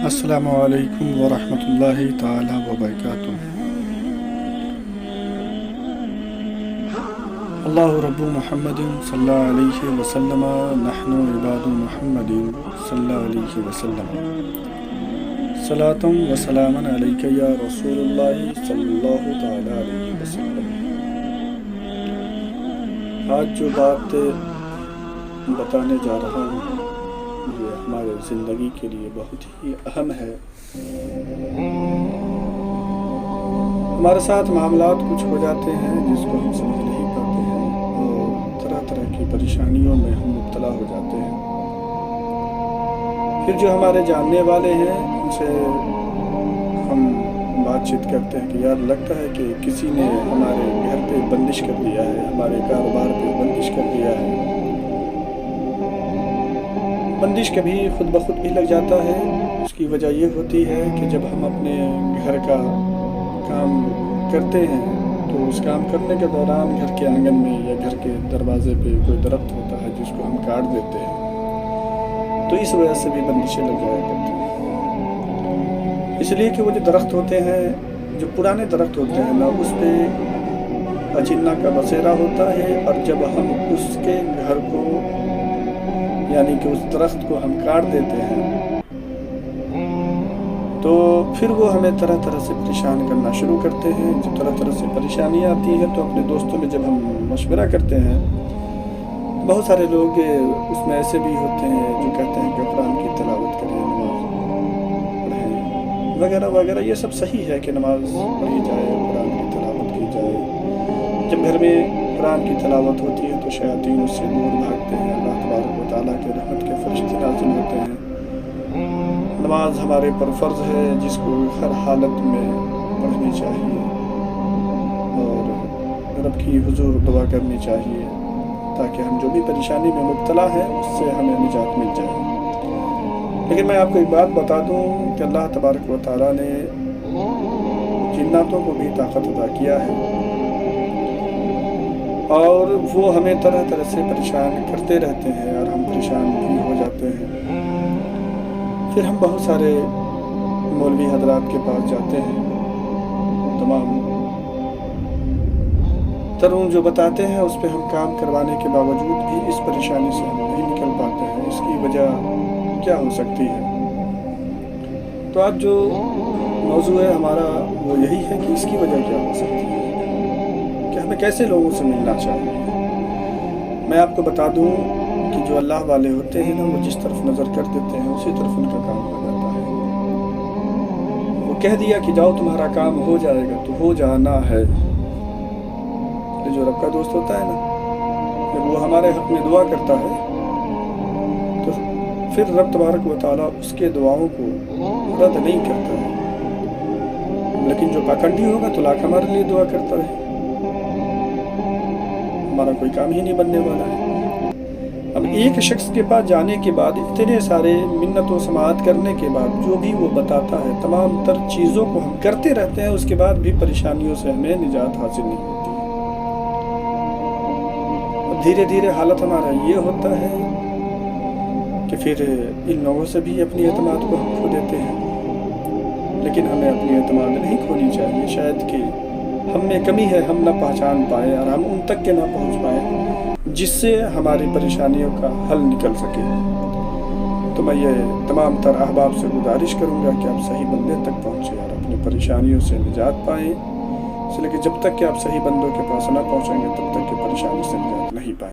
السلام علیکم ورحمۃ اللہ تعالی وبرکاتہ۔ اللہ رب محمد صلی اللہ علیہ وسلم نحن عباد محمد صلی اللہ علیہ وسلم صلاۃ و سلام علیک یا رسول اللہ صلی اللہ تعالی علیہ وسلم۔ آج جو بات بتانے جا رہا ہوں یہ ہمارے زندگی کے لیے بہت ہی اہم ہے۔ ہمارے ساتھ معاملات کچھ ہو جاتے ہیں جس کو ہم سمجھ نہیں پاتے ہیں اور طرح طرح کی پریشانیوں میں ہم مبتلا ہو جاتے ہیں۔ پھر جو ہمارے جاننے والے ہیں ان سے ہم بات چیت کرتے ہیں کہ یار لگتا ہے کہ کسی نے ہمارے گھر پہ بندش کر دیا ہے، ہمارے کاروبار پہ بندش کر دیا ہے۔ بندش کبھی خود بخود بھی لگ جاتا ہے، اس کی وجہ یہ ہوتی ہے کہ جب ہم اپنے گھر کا کام کرتے ہیں تو اس کام کرنے کے دوران گھر کے آنگن میں یا گھر کے دروازے پہ کوئی درخت ہوتا ہے جس کو ہم کاٹ دیتے ہیں، تو اس وجہ سے بھی بندشیں لگ جایا کرتی ہیں۔ اس لیے کہ وہ جو درخت ہوتے ہیں، جو پرانے درخت ہوتے ہیں نا، اس پہ اجنہ کا بسیرا ہوتا ہے، اور جب ہم اس کے گھر کو یعنی کہ اس درخت کو ہم کاٹ دیتے ہیں تو پھر وہ ہمیں طرح طرح سے پریشان کرنا شروع کرتے ہیں۔ جب طرح طرح سے پریشانیاں آتی ہیں تو اپنے دوستوں میں جب ہم مشورہ کرتے ہیں، بہت سارے لوگ اس میں ایسے بھی ہوتے ہیں جو کہتے ہیں کہ قرآن کی تلاوت کریں، نماز پڑھیں وغیرہ وغیرہ۔ یہ سب صحیح ہے کہ نماز پڑھی جائے، قرآن کی تلاوت کی جائے۔ جب گھر میں قرآن کی تلاوت ہوتی ہے تو شیاطین اس سے دور بھاگتے ہیں، اللہ تبارک و تعالیٰ کے رحمت کے فرشتے نازل ہوتے ہیں۔ نماز ہمارے پر فرض ہے جس کو ہر حالت میں پڑھنی چاہیے اور رب کی حضور دعا کرنی چاہیے تاکہ ہم جو بھی پریشانی میں مبتلا ہیں اس سے ہمیں نجات مل جائے۔ لیکن میں آپ کو ایک بات بتا دوں کہ اللہ تبارک و تعالیٰ نے جناتوں کو بھی طاقت عطا کیا ہے اور وہ ہمیں طرح طرح سے پریشان کرتے رہتے ہیں اور ہم پریشان بھی ہو جاتے ہیں۔ پھر ہم بہت سارے مولوی حضرات کے پاس جاتے ہیں، تمام ترون جو بتاتے ہیں اس پہ ہم کام کروانے کے باوجود بھی اس پریشانی سے ہم نہیں نکل پاتے ہیں۔ اس کی وجہ کیا ہو سکتی ہے؟ تو آج جو موضوع ہے ہمارا وہ یہی ہے کہ اس کی وجہ کیا ہو سکتی ہے، کہ ہمیں کیسے لوگوں سے ملنا چاہیے۔ میں آپ کو بتا دوں کہ جو اللہ والے ہوتے ہیں نا، وہ جس طرف نظر کر دیتے ہیں اسی طرف ان کا کام ہو جاتا ہے۔ وہ کہہ دیا کہ جاؤ تمہارا کام ہو جائے گا تو ہو جانا ہے۔ جو رب کا دوست ہوتا ہے نا، جب وہ ہمارے حق میں دعا کرتا ہے تو پھر رب تبارک و تعالیٰ اس کے دعاؤں کو رد نہیں کرتا ہے، لیکن جو پاکھنڈی ہوگا تو لاکھ ہمارے لیے دعا کرتا ہے، ہمارا کوئی کام ہی نہیں بننے والا ہے۔ اب ایک شخص کے پاس جانے کے بعد، اتنے سارے منت و سماعت کرنے کے بعد، جو بھی وہ بتاتا ہے تمام تر چیزوں کو ہم کرتے رہتے ہیں، اس کے بعد بھی پریشانیوں سے ہمیں نجات حاصل نہیں ہوتی ہے۔ اب دھیرے دھیرے حالت ہمارا یہ ہوتا ہے کہ پھر ان لوگوں سے بھی اپنی اعتماد کو ہم کھو دیتے ہیں۔ لیکن ہمیں اپنی اعتماد نہیں کھونی چاہیے، شاید کہ ہم میں کمی ہے، ہم نہ پہچان پائے اور ہم ان تک کے نہ پہنچ پائے جس سے ہماری پریشانیوں کا حل نکل سکے۔ تو میں یہ تمام تر احباب سے گزارش کروں گا کہ آپ صحیح بندے تک پہنچیں اور اپنی پریشانیوں سے نجات پائیں، اس لیے کہ جب تک کہ آپ صحیح بندوں کے پاس نہ پہنچیں گے تب تک کہ پریشانی سے نجات نہیں پائیں۔